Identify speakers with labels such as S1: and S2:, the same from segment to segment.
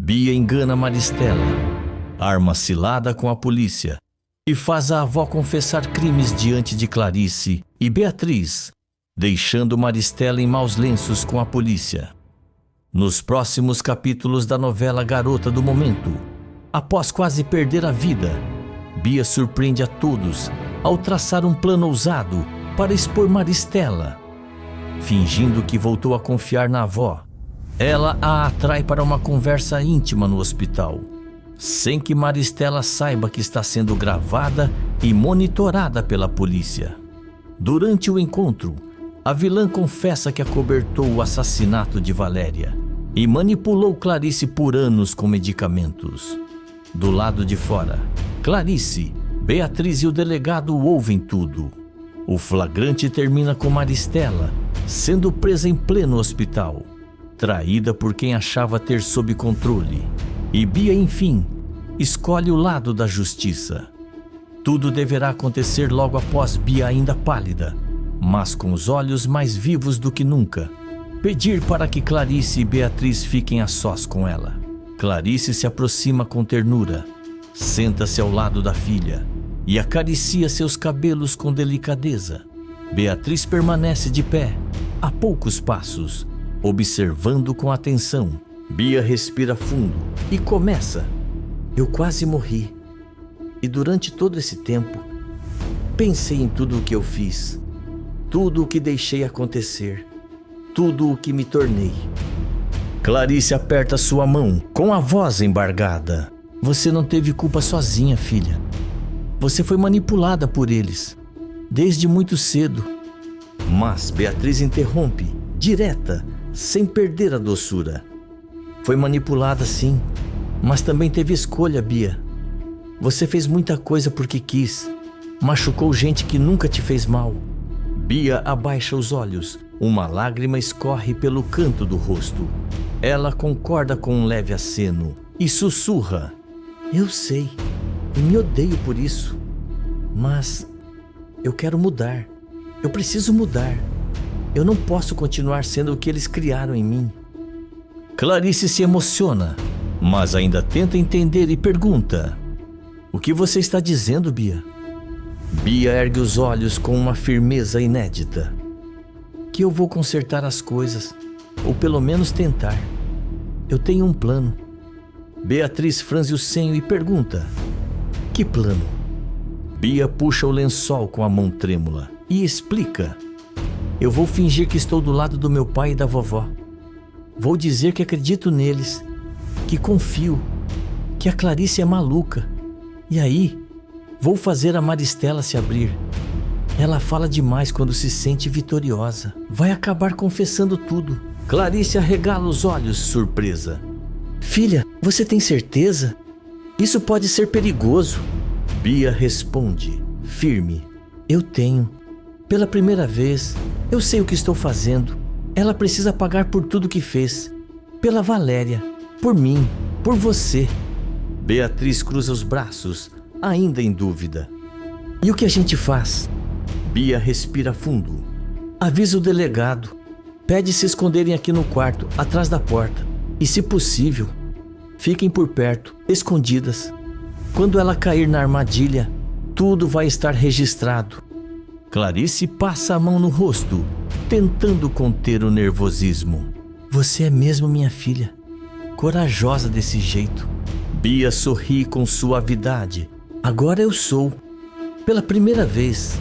S1: Bia engana Maristela, arma cilada com a polícia e faz a avó confessar crimes diante de Clarice e Beatriz, deixando Maristela em maus lenços com a polícia. Nos próximos capítulos da novela Garota do Momento, após quase perder a vida, Bia surpreende a todos ao traçar um plano ousado para expor Maristela. Fingindo que voltou a confiar na avó, ela a atrai para uma conversa íntima no hospital, sem que Maristela saiba que está sendo gravada e monitorada pela polícia. Durante o encontro, a vilã confessa que acobertou o assassinato de Valéria e manipulou Clarice por anos com medicamentos. Do lado de fora, Clarice, Beatriz e o delegado ouvem tudo. O flagrante termina com Maristela sendo presa em pleno hospital, traída por quem achava ter sob controle. E Bia, enfim, escolhe o lado da justiça. Tudo deverá acontecer logo após Bia, ainda pálida, mas com os olhos mais vivos do que nunca, pedir para que Clarice e Beatriz fiquem a sós com ela. Clarice se aproxima com ternura, senta-se ao lado da filha e acaricia seus cabelos com delicadeza. Beatriz permanece de pé, a poucos passos, observando com atenção. Bia respira fundo e começa. Eu quase morri. E durante todo esse tempo, pensei em tudo o que eu fiz, tudo o que deixei acontecer, tudo o que me tornei. Clarice aperta sua mão com a voz embargada. Você não teve culpa sozinha, filha. Você foi manipulada por eles, desde muito cedo. Mas Beatriz interrompe, direta, sem perder a doçura. Foi manipulada sim, mas também teve escolha, Bia. Você fez muita coisa porque quis. Machucou gente que nunca te fez mal. Bia abaixa os olhos. Uma lágrima escorre pelo canto do rosto. Ela concorda com um leve aceno e sussurra. Eu sei, e me odeio por isso. Mas eu quero mudar. Eu preciso mudar. Eu não posso continuar sendo o que eles criaram em mim. Clarice se emociona, mas ainda tenta entender e pergunta. O que você está dizendo, Bia? Bia ergue os olhos com uma firmeza inédita. Que eu vou consertar as coisas, ou pelo menos tentar. Eu tenho um plano. Beatriz franze o senho e pergunta. Que plano? Bia puxa o lençol com a mão trêmula e explica. Eu vou fingir que estou do lado do meu pai e da vovó. Vou dizer que acredito neles, que confio, que a Clarice é maluca. E aí, vou fazer a Maristela se abrir. Ela fala demais quando se sente vitoriosa. Vai acabar confessando tudo. Clarice arregala os olhos, surpresa. Filha, você tem certeza? Isso pode ser perigoso. Bia responde, firme. Eu tenho. Pela primeira vez, eu sei o que estou fazendo. Ela precisa pagar por tudo que fez. Pela Valéria, por mim, por você. Beatriz cruza os braços, ainda em dúvida. E o que a gente faz? Bia respira fundo. Avisa o delegado. Pede se esconderem aqui no quarto, atrás da porta. E se possível, fiquem por perto, escondidas. Quando ela cair na armadilha, tudo vai estar registrado. Clarice passa a mão no rosto, tentando conter o nervosismo. Você é mesmo minha filha, corajosa desse jeito. Bia sorri com suavidade. Agora eu sou, pela primeira vez.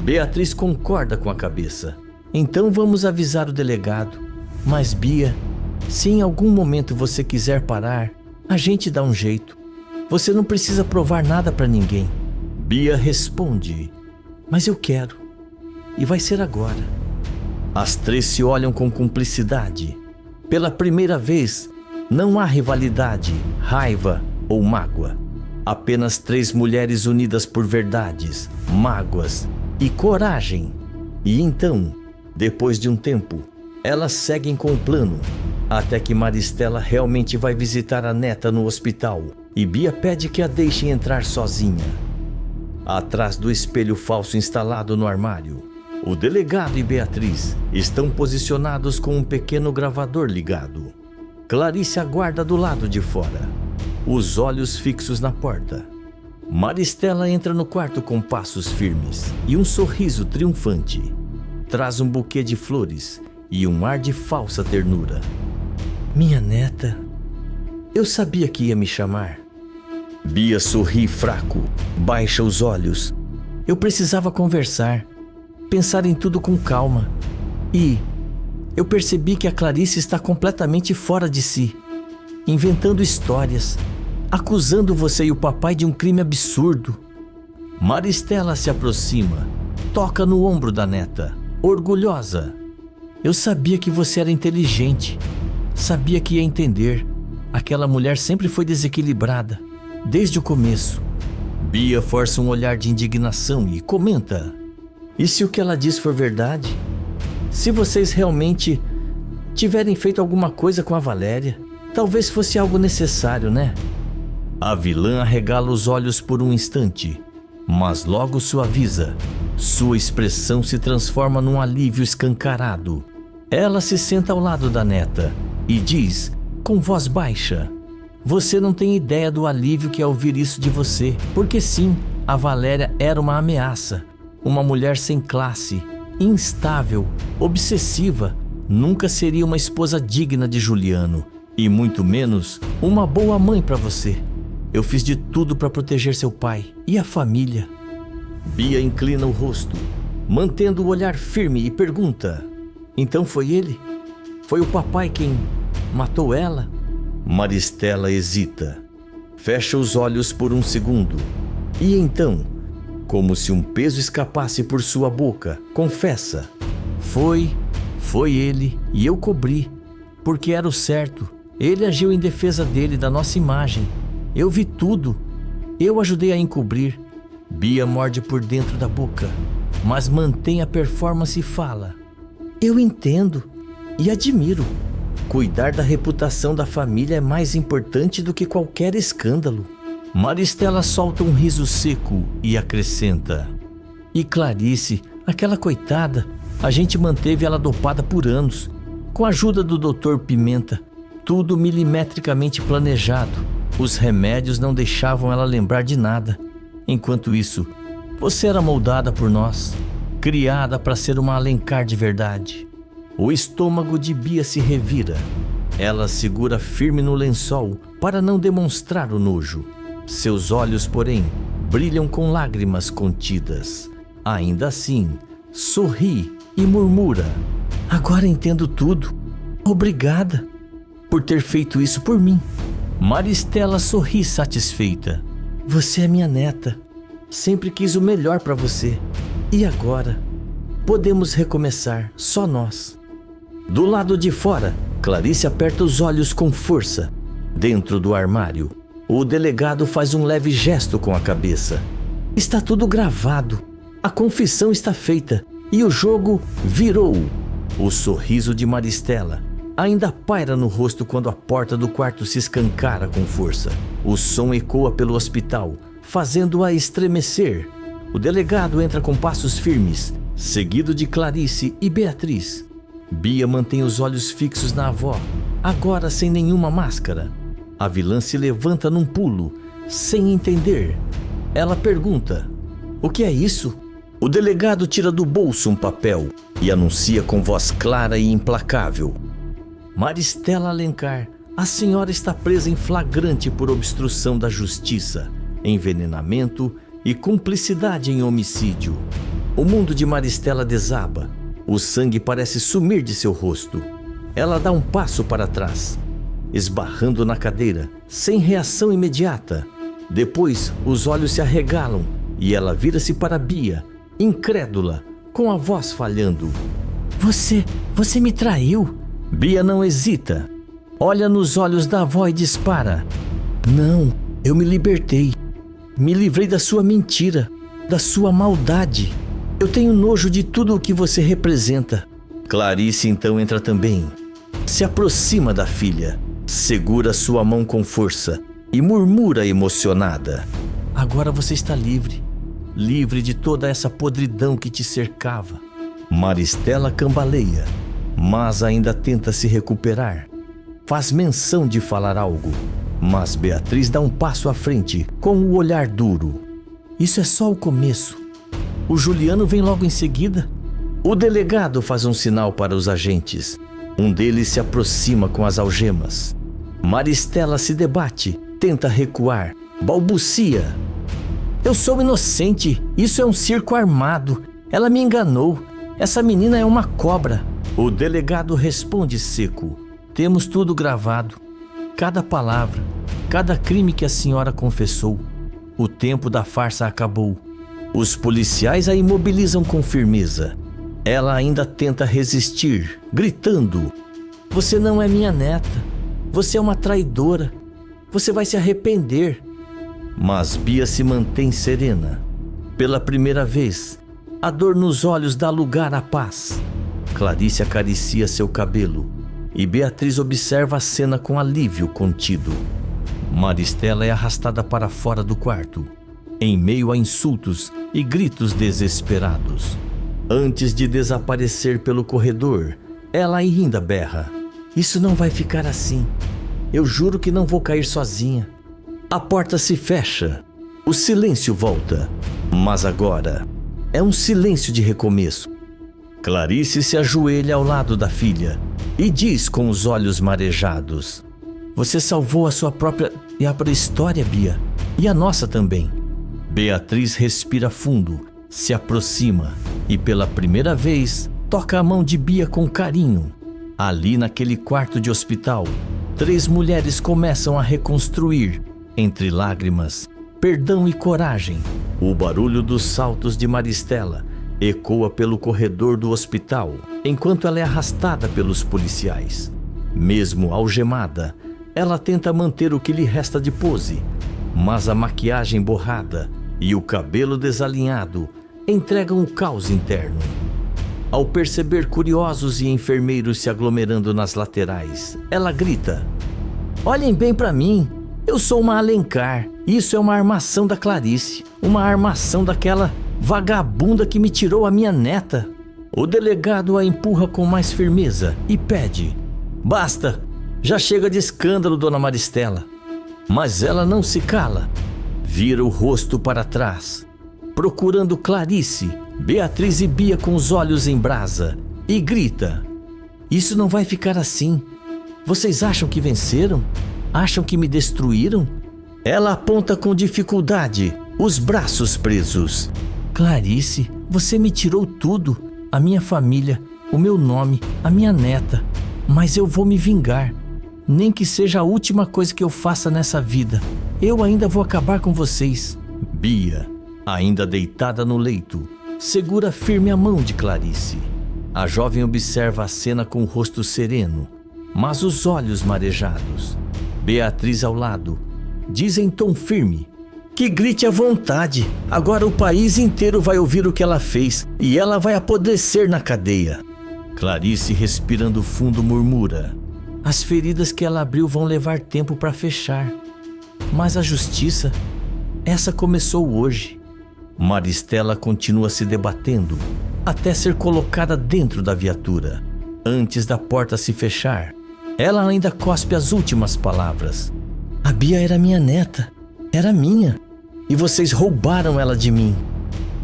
S1: Beatriz concorda com a cabeça. Então vamos avisar o delegado. Mas Bia, se em algum momento você quiser parar, a gente dá um jeito. Você não precisa provar nada para ninguém. Bia responde. Mas eu quero. E vai ser agora. As três se olham com cumplicidade. Pela primeira vez, não há rivalidade, raiva ou mágoa. Apenas três mulheres unidas por verdades, mágoas e coragem. E então, depois de um tempo, elas seguem com o plano, até que Maristela realmente vai visitar a neta no hospital e Bia pede que a deixem entrar sozinha. Atrás do espelho falso instalado no armário, o delegado e Beatriz estão posicionados com um pequeno gravador ligado. Clarice aguarda do lado de fora, os olhos fixos na porta. Maristela entra no quarto com passos firmes e um sorriso triunfante. Traz um buquê de flores e um ar de falsa ternura. Minha neta, eu sabia que ia me chamar. Bia sorri fraco, baixa os olhos. Eu precisava conversar, pensar em tudo com calma. E eu percebi que a Clarice está completamente fora de si, inventando histórias, acusando você e o papai de um crime absurdo. Maristela se aproxima, toca no ombro da neta, orgulhosa. Eu sabia que você era inteligente, sabia que ia entender. Aquela mulher sempre foi desequilibrada, desde o começo. Bia força um olhar de indignação e comenta: e se o que ela diz for verdade? Se vocês realmente tiverem feito alguma coisa com a Valéria, talvez fosse algo necessário, né? A vilã arregala os olhos por um instante, mas logo suaviza. Sua expressão se transforma num alívio escancarado. Ela se senta ao lado da neta e diz, com voz baixa: você não tem ideia do alívio que é ouvir isso de você, porque sim, a Valéria era uma ameaça, uma mulher sem classe, instável, obsessiva, nunca seria uma esposa digna de Juliano, e muito menos uma boa mãe para você. Eu fiz de tudo para proteger seu pai e a família. Bia inclina o rosto, mantendo o olhar firme e pergunta: então foi ele? Foi o papai quem matou ela? Maristela hesita, fecha os olhos por um segundo e então, como se um peso escapasse por sua boca, confessa: Foi ele e eu cobri, porque era o certo. Ele agiu em defesa dele, da nossa imagem. Eu vi tudo. Eu ajudei a encobrir. Bia morde por dentro da boca, mas mantém a performance e fala: eu entendo e admiro. Cuidar da reputação da família é mais importante do que qualquer escândalo. Maristela solta um riso seco e acrescenta: e Clarice, aquela coitada, a gente manteve ela dopada por anos, com a ajuda do Dr. Pimenta, tudo milimetricamente planejado. Os remédios não deixavam ela lembrar de nada. Enquanto isso, você era moldada por nós, criada para ser uma Alencar de verdade. O estômago de Bia se revira. Ela segura firme no lençol para não demonstrar o nojo. Seus olhos, porém, brilham com lágrimas contidas. Ainda assim, sorri e murmura: agora entendo tudo. Obrigada por ter feito isso por mim. Maristela sorri satisfeita. Você é minha neta. Sempre quis o melhor para você. E agora, podemos recomeçar, só nós. Do lado de fora, Clarice aperta os olhos com força. Dentro do armário, o delegado faz um leve gesto com a cabeça. Está tudo gravado. A confissão está feita e o jogo virou. O sorriso de Maristela ainda paira no rosto quando a porta do quarto se escancara com força. O som ecoa pelo hospital, fazendo-a estremecer. O delegado entra com passos firmes, seguido de Clarice e Beatriz. Bia mantém os olhos fixos na avó, agora sem nenhuma máscara. A vilã se levanta num pulo, sem entender. Ela pergunta: o que é isso? O delegado tira do bolso um papel e anuncia com voz clara e implacável: Maristela Alencar, a senhora está presa em flagrante por obstrução da justiça, envenenamento e cumplicidade em homicídio. O mundo de Maristela desaba. O sangue parece sumir de seu rosto. Ela dá um passo para trás, esbarrando na cadeira, sem reação imediata. Depois, os olhos se arregalam e ela vira-se para Bia, incrédula, com a voz falhando. Você me traiu? Bia não hesita. Olha nos olhos da avó e dispara: não, eu me libertei. Me livrei da sua mentira, da sua maldade. Eu tenho nojo de tudo o que você representa. Clarice então entra também. Se aproxima da filha, segura sua mão com força e murmura emocionada: agora você está livre. Livre de toda essa podridão que te cercava. Maristela cambaleia, mas ainda tenta se recuperar. faz menção de falar algo, mas Beatriz dá um passo à frente com o olhar duro. Isso é só o começo. O Juliano vem logo em seguida. O delegado faz um sinal para os agentes. Um deles se aproxima com as algemas. Maristela se debate, tenta recuar, balbucia. Eu sou inocente, isso é um circo armado. Ela me enganou. Essa menina é uma cobra. O delegado responde seco. Temos tudo gravado. Cada palavra, cada crime que a senhora confessou. O tempo da farsa acabou. Os policiais a imobilizam com firmeza. Ela ainda tenta resistir, gritando: você não é minha neta. Você é uma traidora. Você vai se arrepender. Mas Bia se mantém serena. Pela primeira vez, a dor nos olhos dá lugar à paz. Clarice acaricia seu cabelo e Beatriz observa a cena com alívio contido. Maristela é arrastada para fora do quarto, em meio a insultos e gritos desesperados. Antes de desaparecer pelo corredor, ela ainda berra: isso não vai ficar assim. Eu juro que não vou cair sozinha. A porta se fecha. O silêncio volta. Mas agora é um silêncio de recomeço. Clarice se ajoelha ao lado da filha e diz com os olhos marejados: você salvou a sua própria e a história, Bia. E a nossa também. Beatriz respira fundo, se aproxima e pela primeira vez toca a mão de Bia com carinho. Ali naquele quarto de hospital, 3 mulheres começam a reconstruir, entre lágrimas, perdão e coragem. O barulho dos saltos de Maristela ecoa pelo corredor do hospital, enquanto ela é arrastada pelos policiais. Mesmo algemada, ela tenta manter o que lhe resta de pose, mas a maquiagem borrada e o cabelo desalinhado entregam um caos interno. Ao perceber curiosos e enfermeiros se aglomerando nas laterais, ela grita: olhem bem pra mim, eu sou uma Alencar. Isso é uma armação da Clarice, uma armação daquela vagabunda que me tirou a minha neta. O delegado a empurra com mais firmeza e pede: basta, já chega de escândalo, dona Maristela. Mas ela não se cala. Vira o rosto para trás, procurando Clarice, Beatriz e Bia com os olhos em brasa, e grita: isso não vai ficar assim. Vocês acham que venceram? Acham que me destruíram? Ela aponta com dificuldade, os braços presos. Clarice, você me tirou tudo, a minha família, o meu nome, a minha neta. Mas eu vou me vingar. Nem que seja a última coisa que eu faça nessa vida. Eu ainda vou acabar com vocês. Bia, ainda deitada no leito, segura firme a mão de Clarice. A jovem observa a cena com o rosto sereno, mas os olhos marejados. Beatriz ao lado diz em tom firme: que grite à vontade. Agora o país inteiro vai ouvir o que ela fez e ela vai apodrecer na cadeia. Clarice, respirando fundo, murmura: as feridas que ela abriu vão levar tempo para fechar. Mas a justiça, essa começou hoje. Maristela continua se debatendo até ser colocada dentro da viatura. Antes da porta se fechar, ela ainda cospe as últimas palavras: a Bia era minha neta, era minha, e vocês roubaram ela de mim.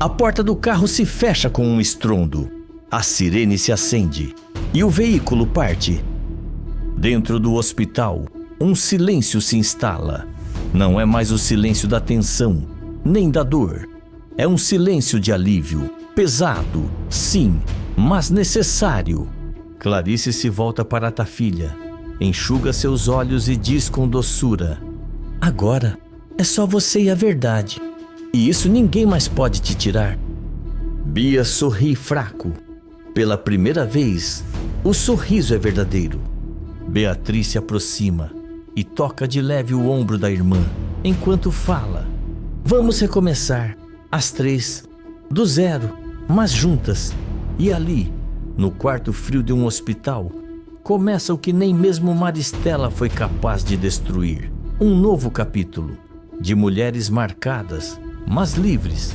S1: A porta do carro se fecha com um estrondo. A sirene se acende e o veículo parte. Dentro do hospital, um silêncio se instala. Não é mais o silêncio da tensão, nem da dor. É um silêncio de alívio, pesado, sim, mas necessário. Clarice se volta para a filha, enxuga seus olhos e diz com doçura: agora é só você e a verdade, e isso ninguém mais pode te tirar. Bia sorri fraco. Pela primeira vez, o sorriso é verdadeiro. Beatriz se aproxima e toca de leve o ombro da irmã, enquanto fala: vamos recomeçar, as 3, do zero, mas juntas. E ali, no quarto frio de um hospital, começa o que nem mesmo Maristela foi capaz de destruir. Um novo capítulo, de mulheres marcadas, mas livres.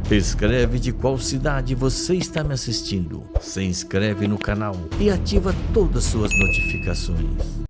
S1: Escreve de qual cidade você está me assistindo. Se inscreve no canal e ativa todas suas notificações.